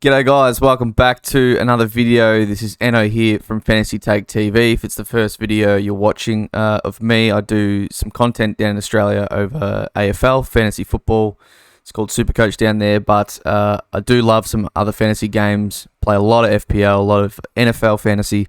G'day guys, welcome back to another video. This is Eno here from Fantasy Take TV. If it's the first video you're watching of me, I do some content down in Australia over AFL, fantasy football. It's called Supercoach down there, but I do love some other fantasy games, play a lot of FPL, a lot of NFL fantasy.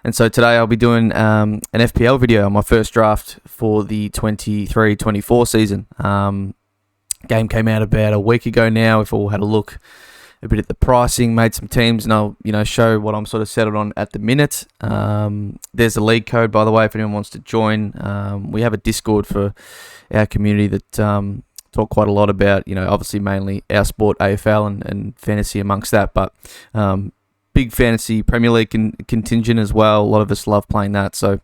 And so today I'll be doing an FPL video on my first draft for the 23-24 season. Game came out about a week ago now. We've all had a look a bit at the pricing, made some teams, and I'll show what I'm sort of settled on at the minute. There's a league code, by the way, if anyone wants to join. We have a Discord for our community that talk quite a lot about, obviously mainly our sport, AFL, and fantasy amongst that, but big fantasy Premier League contingent as well. A lot of us love playing that, so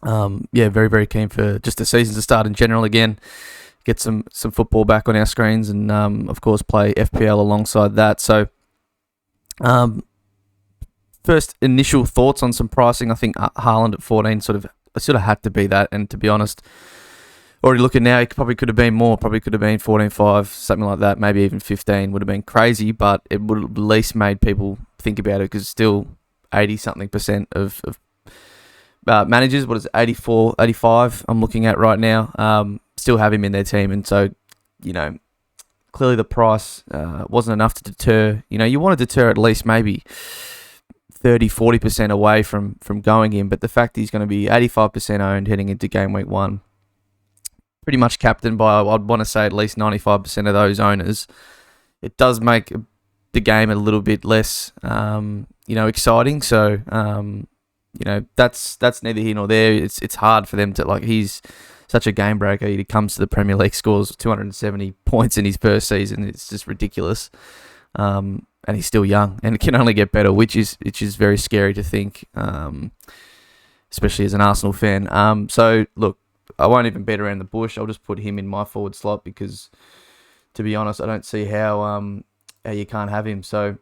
very, very keen for just the season to start in general again. Get some football back on our screens, and of course play FPL alongside that. So first initial thoughts on some pricing. I think Haaland at 14 sort of had to be that, and to be honest, already looking now, he probably could have been more. Probably could have been 14.5, something like that. Maybe even 15 would have been crazy, but it would have at least made people think about it, because still 80-something% of managers, what is it, 84, 85 I'm looking at right now, still have him in their team. And so, clearly the price wasn't enough to deter. You want to deter at least maybe 30-40% away from going in, but the fact he's going to be 85% owned heading into game week 1, pretty much captained by, I'd want to say, at least 95% of those owners, it does make the game a little bit less exciting. So that's neither here nor there. It's hard for them to, he's such a game breaker. He comes to the Premier League, scores 270 points in his first season. It's just ridiculous. And he's still young, and it can only get better, which is very scary to think, especially as an Arsenal fan. So look, I won't even beat around the bush. I'll just put him in my forward slot, because, to be honest, I don't see how you can't have him. So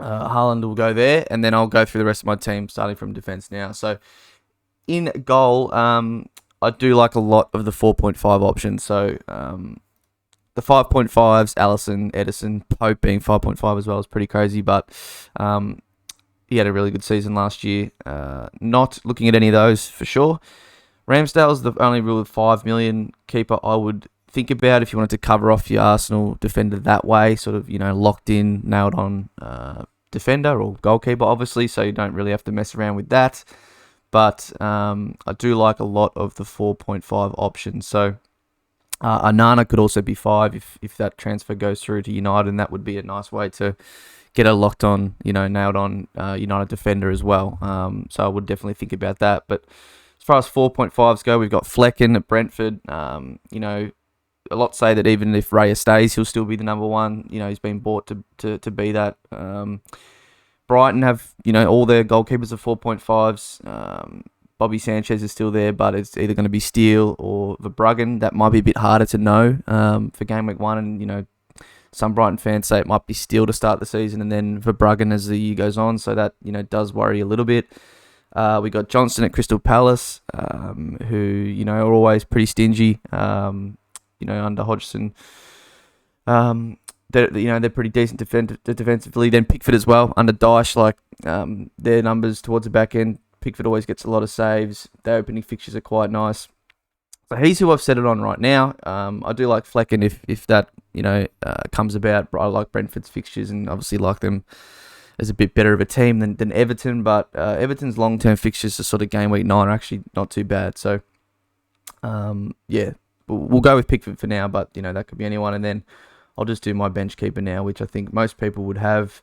Haaland will go there, and then I'll go through the rest of my team, starting from defence now. So in goal, I do like a lot of the 4.5 options. So the 5.5s, Alisson, Edison, Pope being 5.5 as well is pretty crazy, but he had a really good season last year. Not looking at any of those for sure. Ramsdale's the only real 5 million keeper I would think about if you wanted to cover off your Arsenal defender that way, sort of, locked in, nailed on defender or goalkeeper, obviously, so you don't really have to mess around with that. But I do like a lot of the 4.5 options. So Onana could also be 5 if that transfer goes through to United, and that would be a nice way to get a locked on, nailed on United defender as well. So I would definitely think about that. But as far as 4.5s go, we've got Flecken at Brentford. A lot say that even if Raya stays, he'll still be the number one. He's been bought to be that. Brighton have, all their goalkeepers are 4.5s. Bobby Sanchez is still there, but it's either going to be Steele or Verbruggen. That might be a bit harder to know for game week 1. And, some Brighton fans say it might be Steele to start the season and then Verbruggen as the year goes on. So that, does worry a little bit. We got Johnston at Crystal Palace, who, are always pretty stingy. Under Hodgson, they're pretty decent defensively. Then Pickford as well under Dyche, their numbers towards the back end. Pickford always gets a lot of saves. Their opening fixtures are quite nice. So he's who I've set it on right now. I do like Flecken if that comes about. I like Brentford's fixtures, and obviously like them as a bit better of a team than Everton. But Everton's long-term fixtures are sort of game week 9 are actually not too bad. So we'll go with Pickford for now, but that could be anyone. And then I'll just do my bench keeper now, which I think most people would have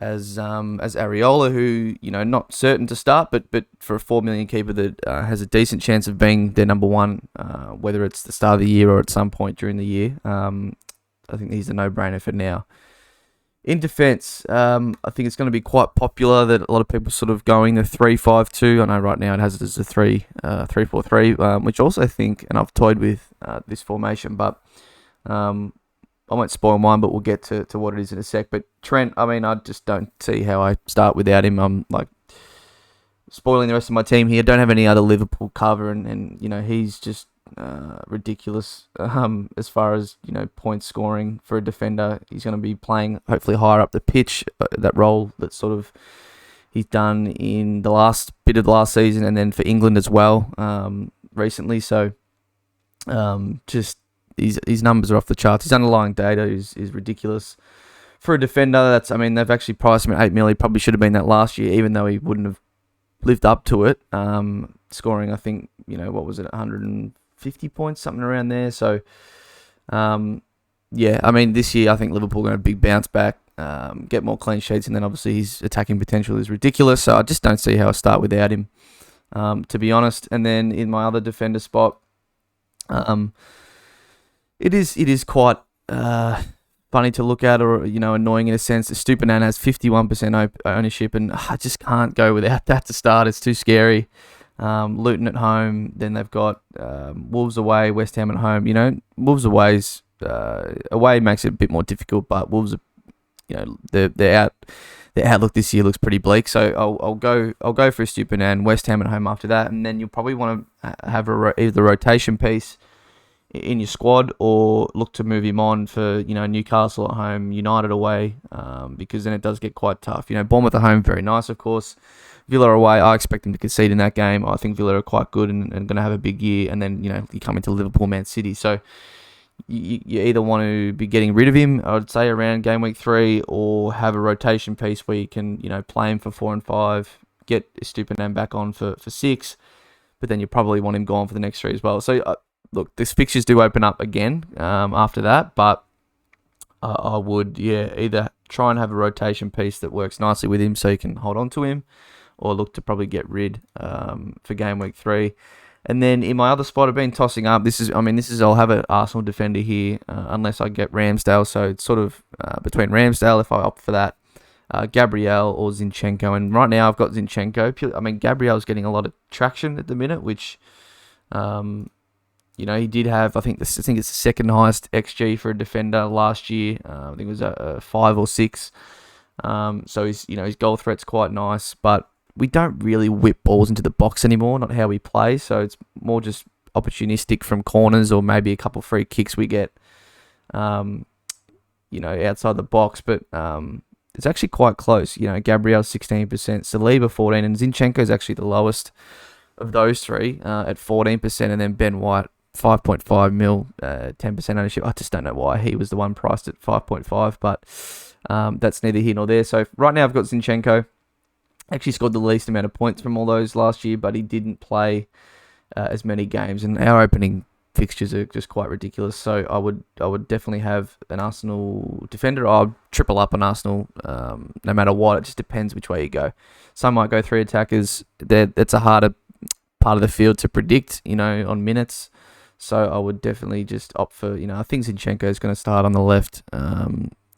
as Areola, who not certain to start, but for a 4 million keeper that has a decent chance of being their number one, whether it's the start of the year or at some point during the year. I think he's a no-brainer for now. In defence, I think it's going to be quite popular that a lot of people sort of going the 3-5-2. I know right now it has it as a 3-4-3, which also think, and I've toyed with this formation, but I won't spoil mine, but we'll get to what it is in a sec. But Trent, I just don't see how I start without him. I'm spoiling the rest of my team here. Don't have any other Liverpool cover, and he's just ridiculous as far as point scoring for a defender. He's going to be playing hopefully higher up the pitch, that role that sort of he's done in the last bit of the last season, and then for England as well recently. So just his numbers are off the charts. His underlying data is ridiculous for a defender. They've actually priced him at 8 million. He probably should have been that last year, even though he wouldn't have lived up to it. Scoring, I think, what was it, 150 points, something around there. So, this year I think Liverpool are going to have a big bounce back, get more clean sheets, and then obviously his attacking potential is ridiculous. So I just don't see how I start without him, to be honest. And then in my other defender spot, it is quite funny to look at, or annoying in a sense. Stupinan has 51% ownership, and I just can't go without that to start. It's too scary. Luton at home, then they've got Wolves away, West Ham at home. Wolves away makes it a bit more difficult, but Wolves, their outlook this year looks pretty bleak. So I'll go for Stupinan, West Ham at home after that, and then you'll probably want to have either rotation piece in your squad, or look to move him on for Newcastle at home, United away, because then it does get quite tough. Bournemouth at home, very nice, of course. Villa away, I expect them to concede in that game. I think Villa are quite good and going to have a big year. And then you come into Liverpool, Man City, so you either want to be getting rid of him, I would say, around game week 3, or have a rotation piece where you can play him for 4 and 5, get Stupinan back on for 6, but then you probably want him gone for the next 3 as well. So look, these fixtures do open up again after that, but I would, either try and have a rotation piece that works nicely with him so you can hold on to him, or look to probably get rid for game week 3. And then in my other spot, I've been tossing up. I'll have an Arsenal defender here unless I get Ramsdale. So it's sort of between Ramsdale, if I opt for that, Gabriel or Zinchenko. And right now I've got Zinchenko. Gabriel's getting a lot of traction at the minute, which he did have, I think it's the second highest XG for a defender last year. I think it was a 5 or 6. So his goal threat's quite nice, but we don't really whip balls into the box anymore, not how we play. So it's more just opportunistic from corners, or maybe a couple free kicks we get, outside the box. But it's actually quite close. Gabriel's 16%, Saliba 14%, and Zinchenko's actually the lowest of those 3 at 14%, and then Ben White 5.5 mil, 10% ownership. I just don't know why he was the one priced at 5.5, but that's neither here nor there. So right now I've got Zinchenko. Actually scored the least amount of points from all those last year, but he didn't play as many games, and our opening fixtures are just quite ridiculous. So I would definitely have an Arsenal defender. I'd triple up on Arsenal no matter what. It just depends which way you go. Some might go 3 attackers. That's a harder part of the field to predict, on minutes. So I would definitely just opt for, I think Zinchenko is going to start on the left,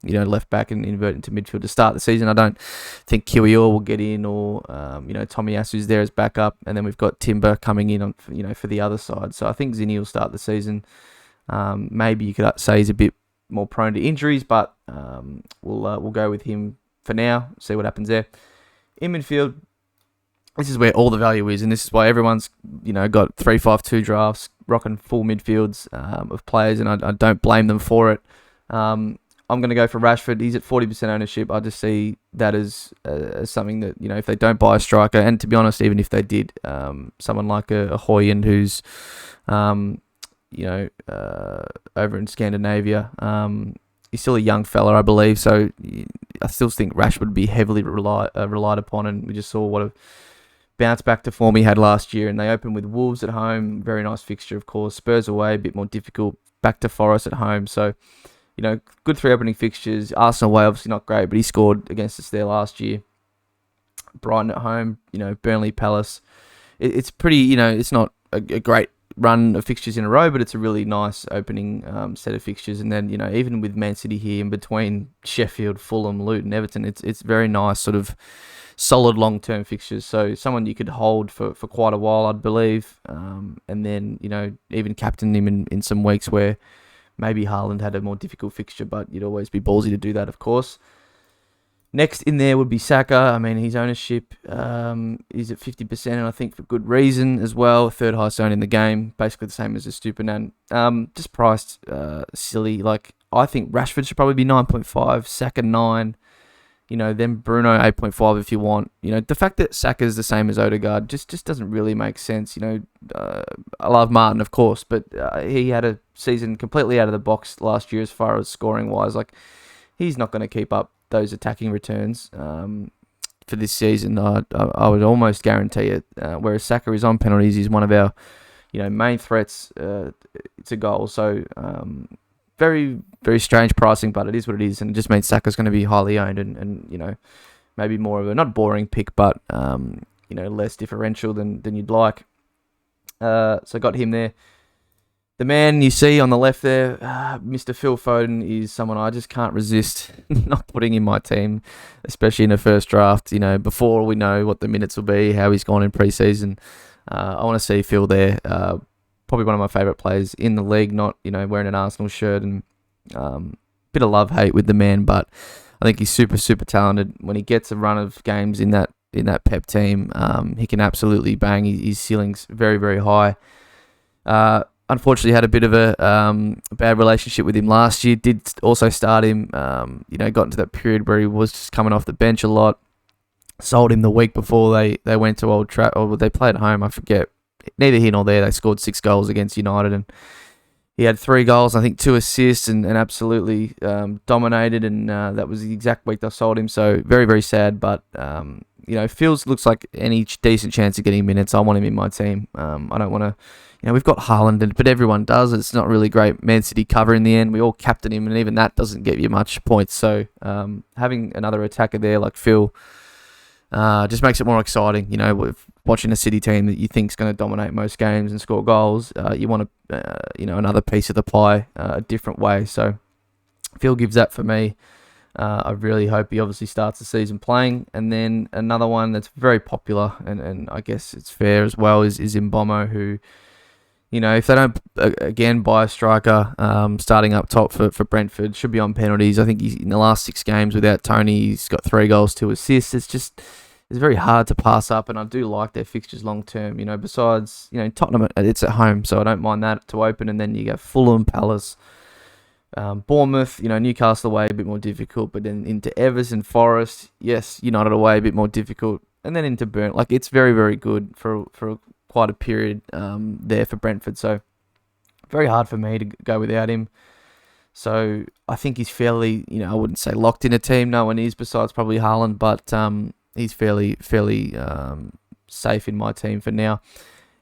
left back and invert into midfield to start the season. I don't think Kiwior will get in, or Tomiyasu's there as backup, and then we've got Timber coming in on for the other side. So I think Zinni will start the season. Maybe you could say he's a bit more prone to injuries, but we'll go with him for now. See what happens there. In midfield, this is where all the value is, and this is why everyone's got 3-5-2 drafts, rocking full midfields of players, and I don't blame them for it. I'm going to go for Rashford. He's at 40% ownership. I just see that as something that, if they don't buy a striker, and to be honest, even if they did, someone like a Højlund who's, over in Scandinavia, he's still a young fella, I believe. So I still think Rashford would be heavily relied upon, and we just saw what a bounce back to form he had last year. And they opened with Wolves at home. Very nice fixture, of course. Spurs away, a bit more difficult. Back to Forest at home. So, good 3 opening fixtures. Arsenal away, obviously not great, but he scored against us there last year. Brighton at home, Burnley, Palace. It's pretty, it's not a great run of fixtures in a row, but it's a really nice opening set of fixtures. And then, even with Man City here in between Sheffield, Fulham, Luton, Everton, it's very nice sort of solid long-term fixtures. So someone you could hold for quite a while, I'd believe. And then, even captain him in some weeks where maybe Haaland had a more difficult fixture, but you'd always be ballsy to do that, of course. Next in there would be Saka. I mean, his ownership is at 50%, and I think for good reason as well. Third highest owned in the game, basically the same as a Stupinan. Just priced silly. Like, I think Rashford should probably be 9.5, Saka 9. Then Bruno 8.5 if you want. The fact that Saka is the same as Odegaard just doesn't really make sense. I love Martin, of course, but he had a season completely out of the box last year as far as scoring wise. Like, he's not going to keep up those attacking returns for this season. I would almost guarantee it. Whereas Saka is on penalties, he's one of our main threats to goal. So very, very strange pricing, but it is what it is, and it just means Saka's going to be highly owned and maybe more of a not boring pick, but less differential than you'd like. So got him there. The man you see on the left there, Mr. Phil Foden, is someone I just can't resist not putting in my team, especially in the first draft. Before we know what the minutes will be, how he's gone in pre-season. I want to see Phil there. Probably one of my favourite players in the league, not wearing an Arsenal shirt, and bit of love-hate with the man, but I think he's super, super talented. When he gets a run of games in that Pep team, he can absolutely bang. His ceiling's very, very high. Unfortunately, had a bit of a bad relationship with him last year. Did also start him. Got into that period where he was just coming off the bench a lot. Sold him the week before they went to Old Trafford, or they played at home. I forget. Neither here nor there. They scored 6 goals against United, and he had 3 goals, I think 2 assists, and absolutely dominated. And that was the exact week they sold him. So very, very sad. But looks like any decent chance of getting minutes. I want him in my team. I don't want to. We've got Haaland, but everyone does. It's not really great Man City cover in the end. We all captain him, and even that doesn't get you much points. So having another attacker there like Phil just makes it more exciting. With watching a City team that you think is going to dominate most games and score goals, you want another piece of the pie a different way. So Phil gives that for me. I really hope he obviously starts the season playing. And then another one that's very popular, and I guess it's fair as well, is Mbommo, who... if they don't, again, buy a striker starting up top for Brentford, should be on penalties. I think he's in the last 6 games without Tony, he's got 3 goals, 2 assists. It's very hard to pass up, and I do like their fixtures long term. Besides, Tottenham, it's at home, so I don't mind that to open. And then you go Fulham, Palace, Bournemouth, Newcastle away, a bit more difficult. But then into Everton, Forest, yes, United away, a bit more difficult. And then into Burn. Like, it's very, very good for quite a period there for Brentford. So very hard for me to go without him. So I think he's fairly, I wouldn't say locked in a team. No one is besides probably Haaland, but he's fairly safe in my team for now.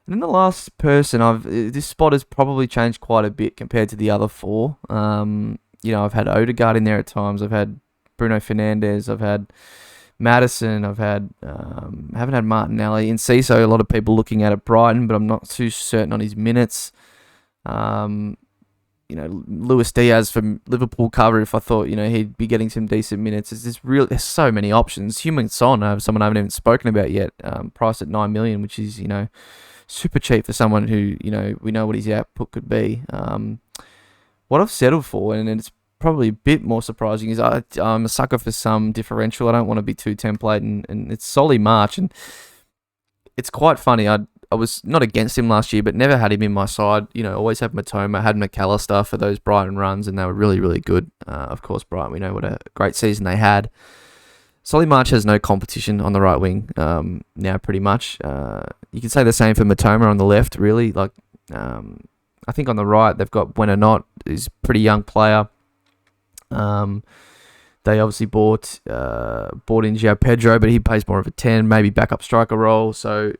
And then the last person, this spot has probably changed quite a bit compared to the other 4. I've had Odegaard in there at times. I've had Bruno Fernandes. I've had Maddison. I've had haven't had Martinelli. In Ciso, a lot of people looking at Brighton, but I'm not too certain on his minutes. Luis Diaz from Liverpool cover, if I thought he'd be getting some decent minutes. There's so many options. Heung-min Son, someone I haven't even spoken about yet, priced at 9 million, which is super cheap for someone who we know what his output could be. What I've settled for, and it's probably a bit more surprising, is I'm a sucker for some differential. I don't want to be too template, and it's Solly March, and it's quite funny. I was not against him last year, but never had him in my side. Always had Matoma, had McAllister for those Brighton runs, and they were really, really good. Of course, Brighton, we know what a great season they had. Solly March has no competition on the right wing now, pretty much. You can say the same for Matoma on the left, really. Like, I think on the right, they've got Buenanot, who's a pretty young player. They obviously bought in João Pedro, but he plays more of a 10, maybe backup striker role. So,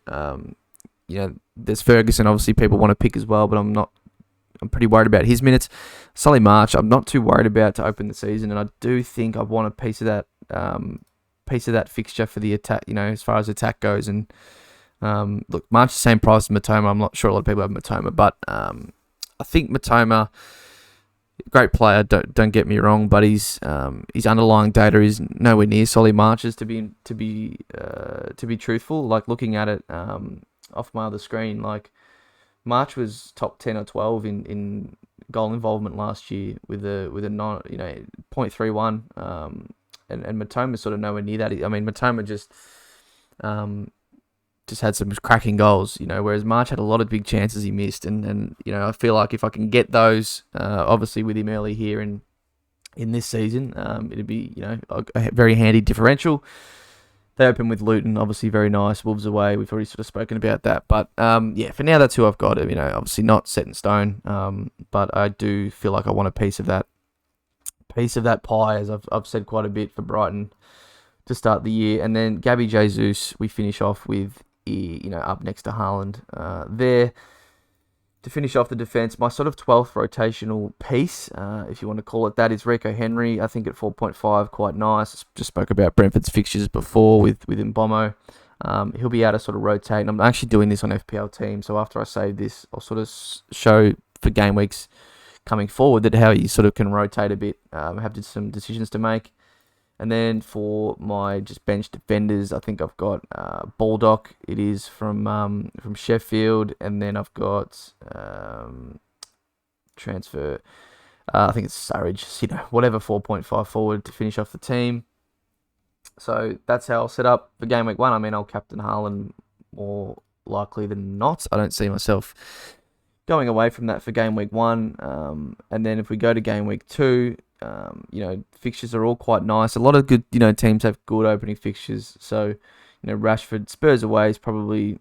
there's Ferguson, obviously people want to pick as well, but I'm pretty worried about his minutes. Solly March, I'm not too worried about to open the season, and I do think I want a piece of that fixture for the attack, as far as attack goes. And look, March the same price as Matoma. I'm not sure a lot of people have Matoma, but I think Matoma, great player, don't get me wrong, but his underlying data is nowhere near Solly March's to be truthful. Like, looking at it off my other screen, like, March was top 10 or 12 in goal involvement last year with a 0.31 and Matoma's sort of nowhere near that. I mean, Matoma just had some cracking goals, whereas March had a lot of big chances he missed, and I feel like if I can get those, obviously with him early here in this season, it'd be a very handy differential. They open with Luton, obviously very nice. Wolves away, we've already sort of spoken about that. But for now that's who I've got. Obviously not set in stone, but I do feel like I want a piece of that pie, as I've said quite a bit, for Brighton to start the year. And then Gabby Jesus, we finish off with, up next to Haaland there. To finish off the defence, my sort of 12th rotational piece, if you want to call it that, is Rico Henry. I think at 4.5, quite nice. Just spoke about Brentford's fixtures before with Mbomo. He'll be able to sort of rotate. And I'm actually doing this on FPL team, so after I save this, I'll sort of show for game weeks coming forward that how you sort of can rotate a bit. Have some decisions to make. And then for my just bench defenders, I think I've got Baldock. It is from Sheffield, and then I've got transfer. I think it's Surridge. Whatever 4.5 forward to finish off the team. So that's how I'll set up for game week 1. I mean, I'll captain Haaland more likely than not. I don't see myself going away from that for game week 1. And then if we go to game week 2. Fixtures are all quite nice. A lot of good, teams have good opening fixtures. So, Rashford, Spurs away is probably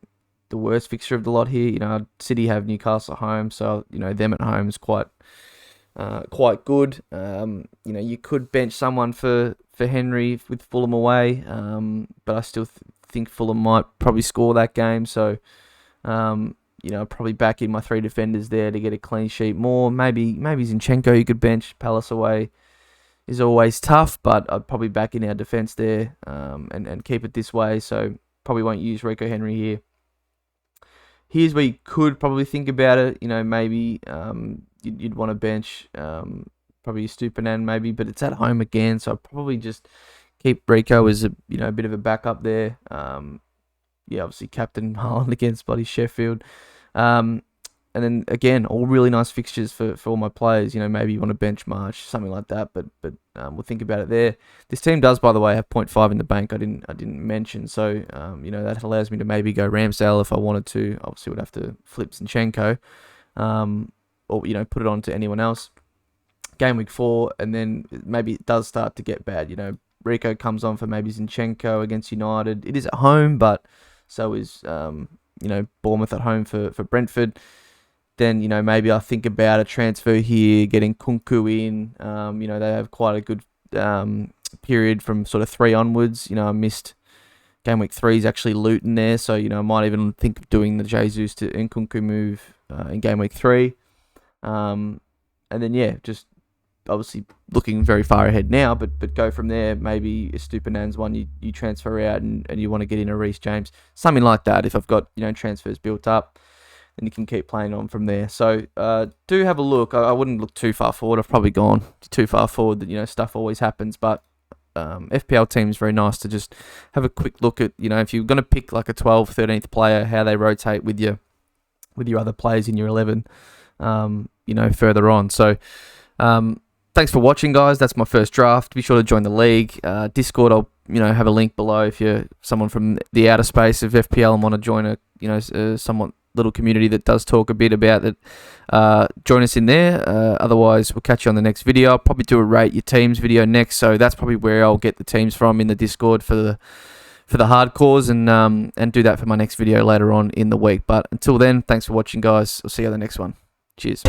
the worst fixture of the lot here. City have Newcastle at home, so them at home is quite good. You could bench someone for Henry with Fulham away, but I still think Fulham might probably score that game. So, probably back in my 3 defenders there to get a clean sheet more. Maybe Zinchenko you could bench. Palace away is always tough, but I'd probably back in our defence there and keep it this way. So probably won't use Rico Henry here. Here's where you could probably think about it. Maybe you'd want to bench probably Stupinan maybe, but it's at home again, so I'd probably just keep Rico as a bit of a backup there. Obviously captain Haaland against bloody Sheffield. And then again, all really nice fixtures for all my players. Maybe you want to bench March, something like that. But we'll think about it there. This team does, by the way, have 0.5 in the bank. I didn't mention. So that allows me to maybe go Ramsdale if I wanted to. Obviously, would have to flip Zinchenko, or put it on to anyone else. Game week 4, and then maybe it does start to get bad. Rico comes on for maybe Zinchenko against United. It is at home, but so is Bournemouth at home for Brentford. Then, maybe I think about a transfer here, getting Kunku in. They have quite a good period from sort of 3 onwards. I missed game week 3 is actually Luton there. So, I might even think of doing the Jesus to Nkunku move in game week 3. And then, just obviously looking very far ahead now, but go from there. Maybe Stupinan's one you transfer out and you want to get in a Reece James. Something like that. If I've got, transfers built up, then you can keep playing on from there. So do have a look. I wouldn't look too far forward. I've probably gone too far forward. That stuff always happens. But FPL team is very nice to just have a quick look at. If you're going to pick like a 12th, 13th player, how they rotate with your other players in your 11. Further on. So thanks for watching, guys. That's my first draft. Be sure to join the league. Discord, I'll have a link below if you're someone from the outer space of FPL and want to join a somewhat little community that does talk a bit about it. Join us in there. Otherwise, we'll catch you on the next video. I'll probably do a rate your teams video next, so that's probably where I'll get the teams from in the Discord for the hardcores, and do that for my next video later on in the week. But until then, thanks for watching, guys. I'll see you on the next one. Cheers.